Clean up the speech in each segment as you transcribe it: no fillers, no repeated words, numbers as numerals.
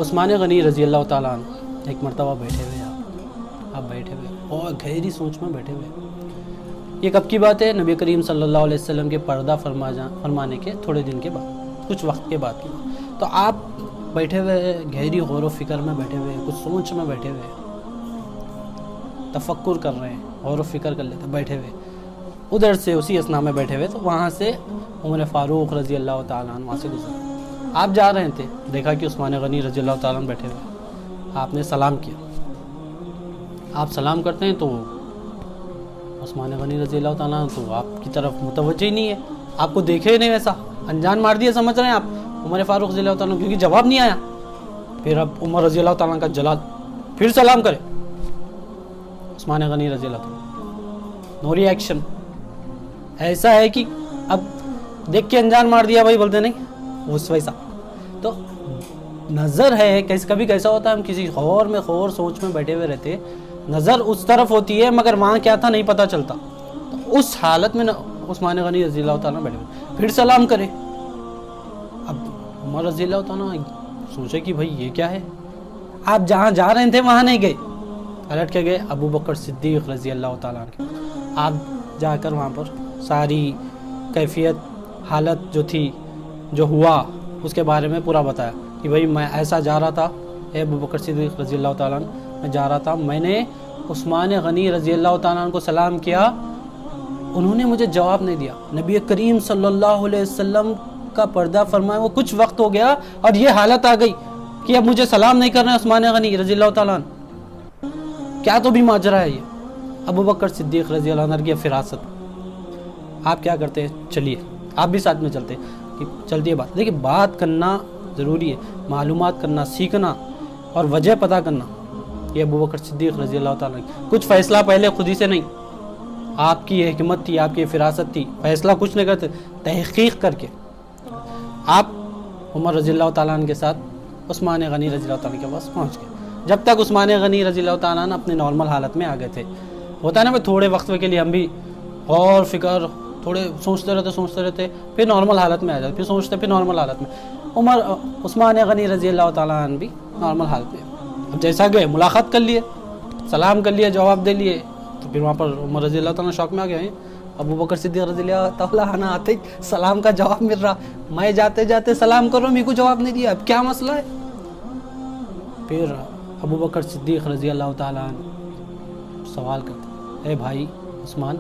عثمان غنی رضی اللہ تعالیٰ عنہ ایک مرتبہ بیٹھے ہوئے آپ بیٹھے ہوئے اور گہری سوچ میں بیٹھے ہوئے. یہ کب کی بات ہے؟ نبی کریم صلی اللہ علیہ وسلم کے پردہ فرمانے کے تھوڑے دن کے بعد، کچھ وقت کے بعد کی بات. تو آپ بیٹھے ہوئے گہری غور و فکر میں بیٹھے ہوئے، کچھ سوچ میں بیٹھے ہوئے، تفکر کر رہے ہیں، غور و فکر کر لیتے بیٹھے ہوئے. ادھر سے اسی اسنا میں بیٹھے ہوئے تو وہاں سے عمر فاروق رضی اللہ تعالیٰ عنہ وہاں سے گزرے. آپ جا رہے تھے، دیکھا کہ عثمان غنی رضی اللہ تعالیٰ عنہ بیٹھے ہوئے. آپ نے سلام کیا. آپ سلام کرتے ہیں تو عثمان غنی رضی اللہ تعالیٰ عنہ تو آپ کی طرف متوجہ ہی نہیں ہے، آپ کو دیکھے ہی نہیں، ویسا انجان مار دیا سمجھ رہے ہیں آپ عمر فاروق رضی اللہ تعالیٰ عنہ، کیونکہ جواب نہیں آیا. پھر اب عمر رضی اللہ تعالیٰ عنہ کا جلال پھر سلام کرے. عثمان غنی رضی اللہ تعالیٰ نو ری ایکشن. ایسا ہے کہ اب دیکھ کے انجان مار دیا بھائی، بولتے نہیں اس ویسا. تو نظر ہے کبھی کیسا ہوتا ہے، ہم کسی غور میں سوچ میں بیٹھے ہوئے رہتے، نظر اس طرف ہوتی ہے مگر وہاں کیا تھا نہیں پتہ چلتا. تو اس حالت میں عثمان غنی رضی اللہ تعالیٰ بیٹھے ہوئے، پھر سلام کرے. اب عمر رضی اللہ تعالیٰ سوچے کہ بھائی یہ کیا ہے. آپ جہاں جا رہے تھے وہاں نہیں گئے، الٹ کے گئے ابو بکر صدیق رضی اللہ تعالیٰ عنہ. آپ جا کر وہاں پر ساری کیفیت حالت جو تھی، جو ہوا اس کے بارے میں پورا بتایا کہ بھائی میں ایسا جا رہا تھا، اے ابو بکر صدیق رضی اللہ تعالیٰ عنہ میں جا رہا تھا، میں نے عثمان غنی رضی اللہ تعالیٰ عنہ کو سلام کیا، انہوں نے مجھے جواب نہیں دیا. نبی کریم صلی اللہ علیہ وسلم کا پردہ فرمایا، وہ کچھ وقت ہو گیا اور یہ حالت آ گئی کہ اب مجھے سلام نہیں کرنا ہے عثمان غنی رضی اللہ تعالیٰ عنہ. کیا تو بھی ماجرا ہے یہ. ابو بکر صدیق رضی اللہ عنہ کی فراست. آپ کیا کرتے ہیں؟ چلیے آپ بھی ساتھ میں چلتے کہ چلتی ہے بات. دیکھیے بات کرنا ضروری ہے، معلومات کرنا، سیکھنا اور وجہ پتہ کرنا. یہ ابو بکر صدیق رضی اللہ تعالیٰ عنہ کچھ فیصلہ پہلے خود ہی سے نہیں، آپ کی حکمت تھی، آپ کی فراست تھی، فیصلہ کچھ نہیں کرتے، تحقیق کر کے آپ عمر رضی اللہ تعالیٰ عنہ کے ساتھ عثمان غنی رضی اللہ تعالیٰ عنہ کے پاس پہنچ گئے. جب تک عثمان غنی رضی اللہ تعالیٰ عنہ اپنے نارمل حالت میں آ گئے تھے. ہوتا ہے نا بھائی تھوڑے وقت کے لیے ہم بھی غور فکر تھوڑے سوچتے رہتے پھر نارمل حالت میں آ جاتے، پھر سوچتے پھر نارمل حالت میں. عثمان غنی رضی اللہ تعالیٰ عنہ بھی نارمل حالت میں. اب جیسا گئے ملاقات کر لیے، سلام کر لیے، جواب دے لیے، تو پھر وہاں پر عمر رضی اللہ تعالیٰ شوق میں آ گئے. ابو بکر صدیق رضی اللہ تعالیٰ عنہ آتے سلام کا جواب مل رہا، میں جاتے جاتے سلام کر رہا ہوں، میرے کو جواب نہیں دیا، اب کیا مسئلہ ہے. پھر ابو بکر صدیق رضی اللہ تعالیٰ عنہ سوال کرتے، اے بھائی عثمان،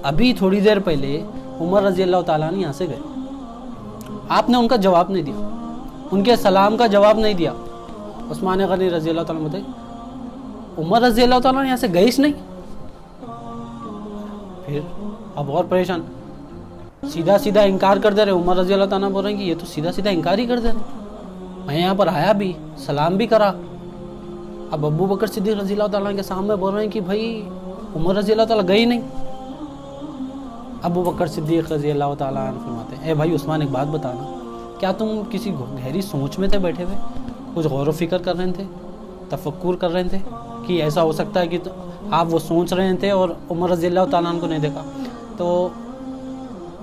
ابھی تھوڑی دیر پہلے عمر رضی اللہ تعالیٰ عنہ یہاں سے گئے، آپ نے ان کا جواب نہیں دیا، ان کے سلام کا جواب نہیں دیا. عثمان غنی رضی اللہ تعالیٰ عنہ عمر رضی اللہ تعالیٰ عنہ یہاں سے گئے اس نہیں. پھر اب اور پریشان، سیدھا انکار کر دے رہے. عمر رضی اللہ تعالیٰ بول رہے ہیں کہ یہ تو سیدھا انکار ہی کر دے رہے، میں یہاں پر آیا بھی، سلام بھی کرا. اب ابو بکر صدیق رضی اللہ تعالیٰ کے سامنے بول رہے ہیں کہ بھائی عمر رضی اللہ تعالیٰ گئی نہیں. ابو بکر صدیق رضی اللہ تعالیٰ عنہ فرماتے ہیں، اے بھائی عثمان ایک بات بتانا، کیا تم کسی گہری سوچ میں تھے بیٹھے ہوئے، کچھ غور و فکر کر رہے تھے، تفکر کر رہے تھے کہ ایسا ہو سکتا ہے کہ آپ وہ سوچ رہے تھے اور عمر رضی اللہ تعالیٰ عنہ کو نہیں دیکھا. تو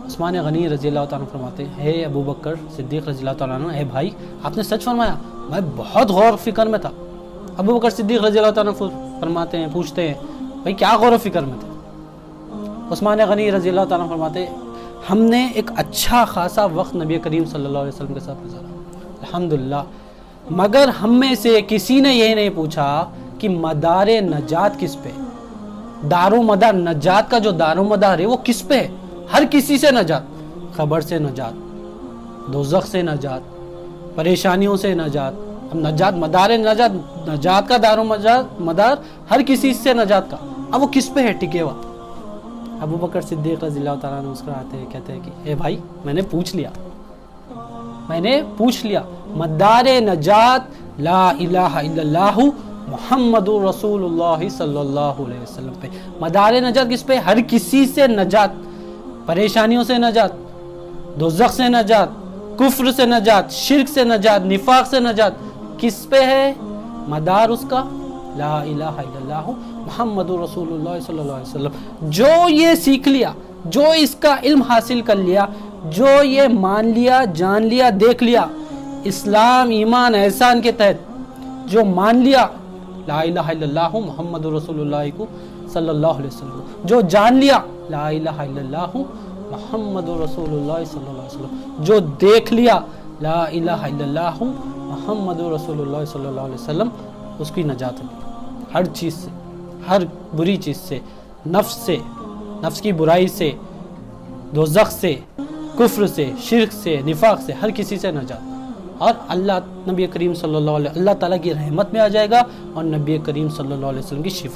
عثمان غنی رضی اللہ تعالیٰ عنہ فرماتے ہیں، اے ابو بکر صدیق رضی اللہ تعالیٰ عنہ، اے بھائی آپ نے سچ فرمایا، میں بہت غور و فکر میں تھا. ابو بکر صدیق رضی اللہ تعالیٰ عنہ فرماتے ہیں، پوچھتے ہیں بھائی کیا غور و فکر میں تھے. عثمان غنی رضی اللہ تعالیٰ عنہ فرماتے ہیں، ہم نے ایک اچھا خاصا وقت نبی کریم صلی اللہ علیہ وسلم کے ساتھ گزارا الحمدللہ، مگر ہم میں سے کسی نے یہ نہیں پوچھا کہ مدار نجات کس پہ، دار و مدار نجات کا جو دار و مدار ہے وہ کس پہ ہے. ہر کسی سے نجات، خبر سے نجات، دوزخ سے نجات، پریشانیوں سے نجات. اب نجات، مدار نجات کا دار و مدار ہر کسی سے نجات کا، اب وہ کس پہ ہے ٹکے ہوا. ابو بکر صدیق رضی اللہ تعالیٰ عنہ مسکراتے ہیں، کہتے ہیں کہ اے بھائی میں نے پوچھ لیا، مدار نجات لا الہ الا اللہ محمد رسول اللہ صلی اللہ علیہ وسلم پہ. مدار نجات کس پہ؟ ہر کسی سے نجات، پریشانیوں سے نجات، دوزخ سے نجات، کفر سے نجات، شرک سے نجات، نفاق سے نجات. کس پہ ہے مدار اس کا؟ لا الہ الا اللہ محمد رسول اللہ صلی اللہ علیہ وسلم. جو یہ سیکھ لیا، جو اس کا علم حاصل کر لیا، جو یہ مان لیا، جان لیا، دیکھ لیا اسلام ایمان احسان کے تحت جو مان لیا لا الہ الا اللہ محمد رسول اللہ کو صلی اللہ علیہ وسلم، جو جان لیا لا الہ الا اللہ محمد رسول اللہ صلی اللہ علیہ وسلم، جو دیکھ لیا لا الہ الا اللہ محمد رسول اللہ صلی اللہ علیہ وسلم، اس کی نجات ہے ہر چیز سے، ہر بری چیز سے، نفس سے، نفس کی برائی سے، دوزخ سے، کفر سے، شرک سے، نفاق سے، ہر کسی سے نجات، اور اللہ نبی کریم صلی اللہ علیہ اللہ تعالیٰ کی رحمت میں آ جائے گا، اور نبی کریم صلی اللہ علیہ وسلم کی شفا